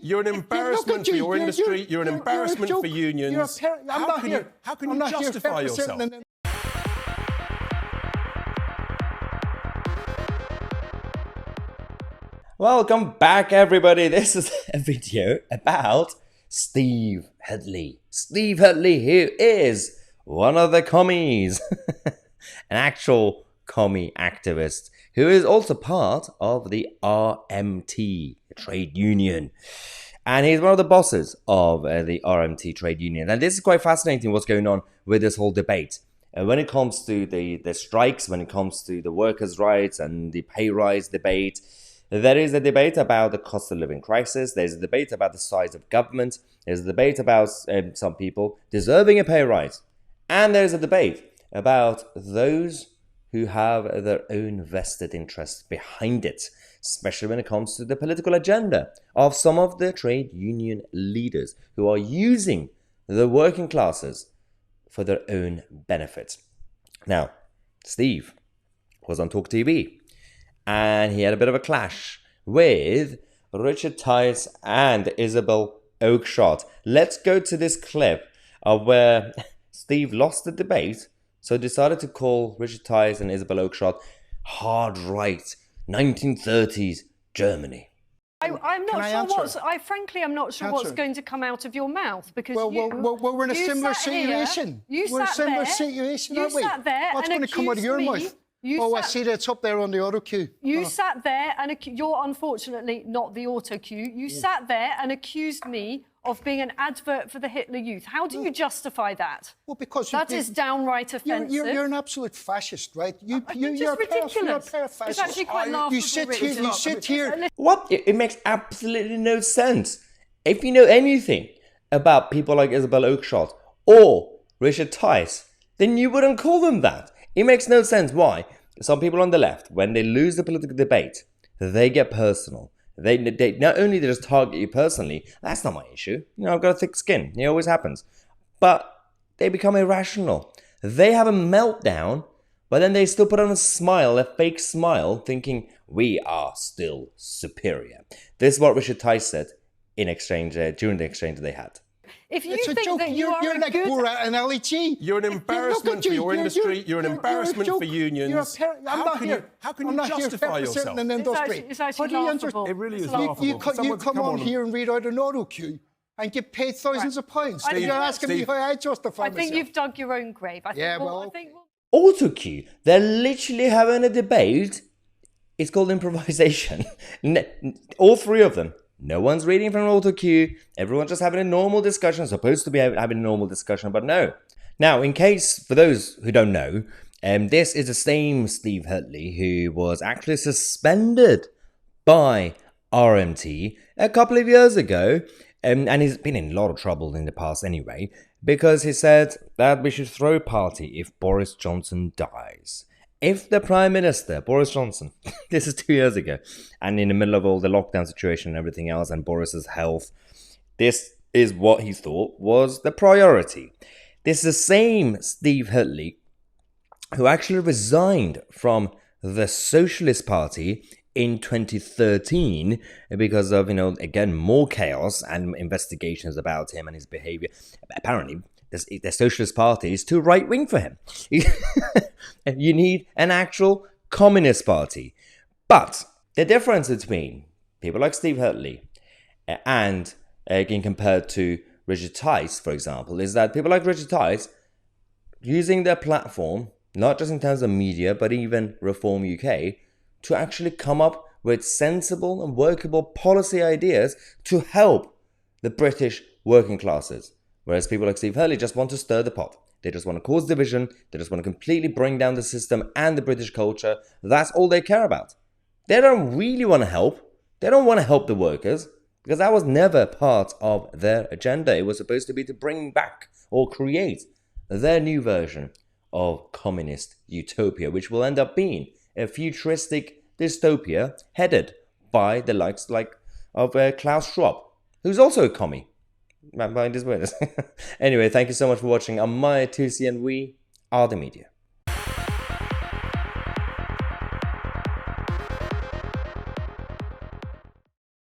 You're an embarrassment for your industry. You're an embarrassment for unions. How can you justify yourself? Welcome back, everybody. This is a video about Steve Hadley. Steve Hadley, who is one of the commies, an actual commie activist, who is also part of the RMT trade union. And he's one of the bosses of the RMT trade union. And this is quite fascinating what's going on with this whole debate. When it comes to the strikes, when it comes to the workers' rights and the pay rise debate, there is a debate about the cost of living crisis. There's a debate about the size of government. There's a debate about some people deserving a pay rise. And there's a debate about those who have their own vested interests behind it, especially when it comes to the political agenda of some of the trade union leaders who are using the working classes for their own benefit. Now, Steve was on Talk TV. And he had a bit of a clash with Richard Tice and Isabel Oakeshott. Let's go to this clip of where Steve lost the debate, so decided to call Richard Tice and Isabel Oakeshott hard right 1930s Germany. I'm not sure frankly, I'm not sure what's going to come out of your mouth because we're in a similar situation. We're in a similar situation, aren't we? What's going to come out of your mouth? I see that it's up there on the auto cue. You sat there and you're unfortunately not the auto cue. You sat there and accused me of being an advert for the Hitler Youth. How do you justify that? Well, because that is downright offensive. You're an absolute fascist, right? You're ridiculous. You're a fascist. It's actually quite laughable. You sit here. What? It makes absolutely no sense. If you know anything about people like Isabel Oakeshott or Richard Tice, then you wouldn't call them that. It makes no sense. Why? Some people on the left, when they lose the political debate, they get personal. They not only they just target you personally, that's not my issue. I've got a thick skin. It always happens. But they become irrational. They have a meltdown, but then they still put on a smile, a fake smile, thinking we are still superior. This is what Richard Tice said in exchange during the exchange they had. If you it's a think joke. that You're like Borat and LG. You're an embarrassment for your industry. You're an embarrassment for unions. How can you justify yourself? It's actually laughable. It really is laughable. You come on here and read out an auto cue and get paid thousands of pounds. You're asking me how I justify myself. I think you've dug your own grave. Auto cue. They're literally having a debate. It's called improvisation. All three of them. No one's reading from an auto cue. Everyone's just having a normal discussion. Supposed to be having a normal discussion, but no. Now, in case, for those who don't know, this is the same Steve Hadley who was actually suspended by RMT a couple of years ago. And he's been in a lot of trouble in the past anyway, because he said that we should throw a party if Boris Johnson dies. If the Prime Minister, Boris Johnson, this is 2 years ago, and in the middle of all the lockdown situation and everything else, and Boris's health, this is what he thought was the priority. This is the same Steve Hadley who actually resigned from the Socialist Party in 2013 because of, again, more chaos and investigations about him and his behavior. Apparently, the Socialist Party is too right-wing for him. You need an actual communist party. But the difference between people like Steve Hadley and, again, compared to Richard Tice, for example, is that people like Richard Tice, using their platform, not just in terms of media, but even Reform UK, to actually come up with sensible and workable policy ideas to help the British working classes. Whereas people like Steve Hadley just want to stir the pot. They just want to cause division. They just want to completely bring down the system and the British culture. That's all they care about. They don't really want to help. They don't want to help the workers because that was never part of their agenda. It was supposed to be to bring back or create their new version of communist utopia, which will end up being a futuristic dystopia headed by the likes of Klaus Schwab, who's also a commie. Mind his words. Anyway, thank you so much for watching. I'm Tousi and we are the media.